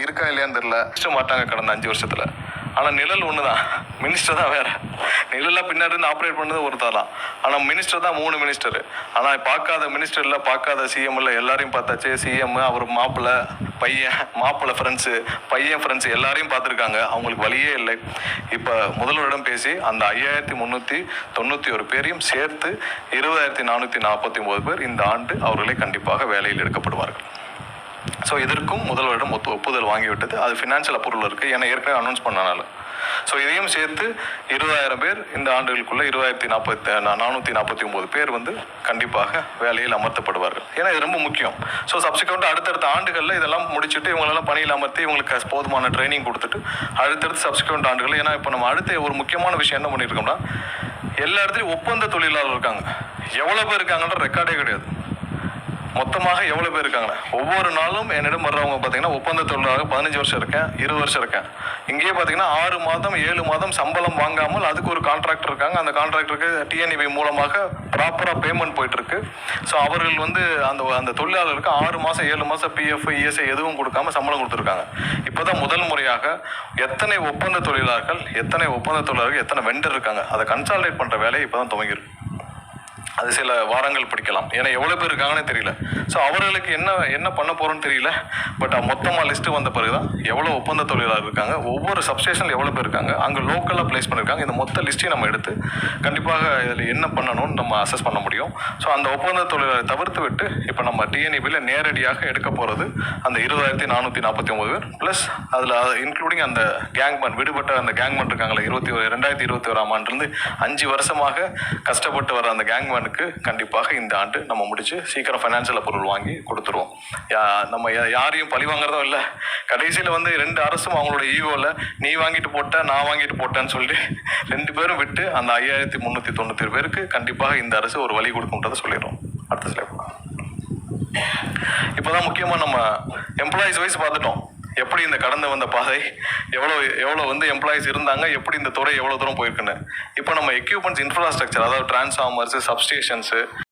இருக்கா இல்லையான்னு தெரியல, மாட்டாங்க கடந்த 5 வருஷத்துல. ஆனா நிழல் ஒண்ணுதான், மினிஸ்டர் தான் வேற. நிழல்ல பின்னாடி இருந்து ஆப்ரேட் பண்ணது ஒருத்தர் தான். ஆனா மினிஸ்டர் தான் 3 மினிஸ்டர். ஆனா பார்க்காத மினிஸ்டர் இல்ல, பார்க்காத சிஎம் இல்ல, எல்லாரையும் பார்த்தாச்சு. சிஎம், அவர் மாப்பிள்ள, பையன், மாப்பிள்ள ஃப்ரெண்ட்ஸு, பையன் ஃப்ரெண்ட்ஸ் எல்லாரையும் பார்த்துருக்காங்க. அவங்களுக்கு வழியே இல்லை. இப்போ முதல்வரிடம் பேசி அந்த 5391 பேரையும் சேர்த்து 20,449 பேர் இந்த ஆண்டு அவர்களை கண்டிப்பாக வேலையில் எடுக்கப்படுவார்கள். ஸோ இதற்கும் முதல்வரிடம் ஒப்புதல் வாங்கிவிட்டது. அது ஃபினான்ஷியல் அப்ரூவல் இருக்குது, ஏன்னா ஏற்கனவே அனௌன்ஸ் பண்ணனால. ஸோ இதையும் சேர்த்து 20,000 பேர் இந்த ஆண்டுகளுக்குள்ள 20,449 பேர் கண்டிப்பாக வேலையில் அமர்த்தப்படுவார்கள். ஏன்னா இது ரொம்ப முக்கியம். ஸோ சப்சிக்வெண்ட் அடுத்தடுத்த ஆண்டுகளில் இதெல்லாம் முடிச்சுட்டு இவங்களெல்லாம் பணியில் அமர்த்தி இவங்களுக்கு போதுமான ட்ரைனிங் கொடுத்துட்டு அடுத்தடுத்து சப்சிக்வெண்ட் ஆண்டுகள். ஏன்னா இப்போ நம்ம அடுத்த ஒரு முக்கியமான விஷயம் என்ன பண்ணியிருக்கோம்னா, எல்லா இடத்துலையும் ஒப்பந்த தொழிலாளர் இருக்காங்க. எவ்வளோ பேர் இருக்காங்கன்ற ரெக்கார்டே கிடையாது. மொத்தமாக எவ்வளோ பேர் இருக்காங்க. ஒவ்வொரு நாளும் என்னிடம் வர்றவங்க பார்த்தீங்கன்னா ஒப்பந்த தொழிலாளர் 15 வருஷம் இருக்கேன், 20 வருஷம் இருக்கேன். இங்கேயே பார்த்தீங்கன்னா 6 மாதம் 7 மாதம் சம்பளம் வாங்காமல் அதுக்கு ஒரு கான்ட்ராக்டர் இருக்காங்க. அந்த கான்ட்ராக்டருக்கு டிஎன்இபி மூலமாக ப்ராப்பராக பேமெண்ட் போயிட்டு இருக்கு. ஸோ அவர்கள் அந்த தொழிலாளருக்கு 6 மாதம் 7 மாதம் பிஎஃப் இஎஸ்ஐ எதுவும் கொடுக்காம சம்பளம் கொடுத்துருக்காங்க. இப்போதான் முதல் முறையாக எத்தனை ஒப்பந்த தொழிலாளர்கள், எத்தனை வெண்டர் இருக்காங்க, அதை கன்சாலிடேட் பண்ணுற வேலையை இப்போ தான் துவங்கிருக்கு. அது சில வாரங்கள் பிடிக்கலாம், ஏன்னா எவ்வளோ பேர் இருக்காங்கன்னு தெரியல. ஸோ அவர்களுக்கு என்ன பண்ண போகிறோன்னு தெரியல. பட் மொத்தமாக லிஸ்ட்டு வந்த பிறகு தான் எவ்வளோ ஒப்பந்த தொழிலாளர் இருக்காங்க, ஒவ்வொரு சப்ஸ்டேஷனில் எவ்வளோ பேர் இருக்காங்க, அங்கே லோக்கலாக ப்ளேஸ் பண்ணியிருக்காங்க, இந்த மொத்த லிஸ்ட்டையும் நம்ம எடுத்து கண்டிப்பாக இதில் என்ன பண்ணணும்னு நம்ம அசஸ் பண்ண முடியும். ஸோ அந்த ஒப்பந்த தொழிலாளரை தவிர்த்து விட்டு இப்போ நம்ம டிஎன்இபியில் நேரடியாக எடுக்க போகிறது அந்த 20,449 பேர் ப்ளஸ் அதில் இன்க்ளூடிங் அந்த கேங்மேன், விடுபட்ட அந்த கேங்மேன் இருக்காங்களே, 2021ஆம் ஆண்டுலேருந்து 5 வருஷமாக கஷ்டப்பட்டு வர அந்த கேங்மேனுக்கு கண்டிப்பாக இந்த ஆண்டு நம்ம முடிச்சு சீக்கிரம் ஃபைனான்சியல் அப்ரூவல் வாங்கி கொடுத்துருவோம். நம்ம யாரையும் பழி வாங்குறதும் இல்லை. கடைசியில் 2 அரசும் அவங்களோட ஈகோவில் நீ வாங்கிட்டு போட்ட நான் வாங்கிட்டு போட்டேன்னு சொல்லிட்டு 2 பேரும் விட்டு அந்த 5397 பேருக்கு கண்டிப்பாக இந்த அரசு ஒரு வழி கொடுக்கும்ன்றதை சொல்லிடுறோம். அடுத்த ஸ்லைட். இப்போதான் முக்கியமாக நம்ம எம்ப்ளாயிஸ் வைஸ் பார்த்துட்டோம். எப்படி இந்த கடந்து வந்த பாதை, எவ்வளோ எம்ப்ளாயிஸ் இருந்தாங்க, எப்படி இந்த துறை எவ்வளோ தூரம் போயிருக்குன்னு. இப்போ நம்ம எக்யூப்மெண்ட்ஸ் இன்ஃப்ராஸ்ட்ரக்சர், அதாவது டிரான்ஸ்ஃபார்மர்ஸ், சப்ஸ்டேஷன்ஸு,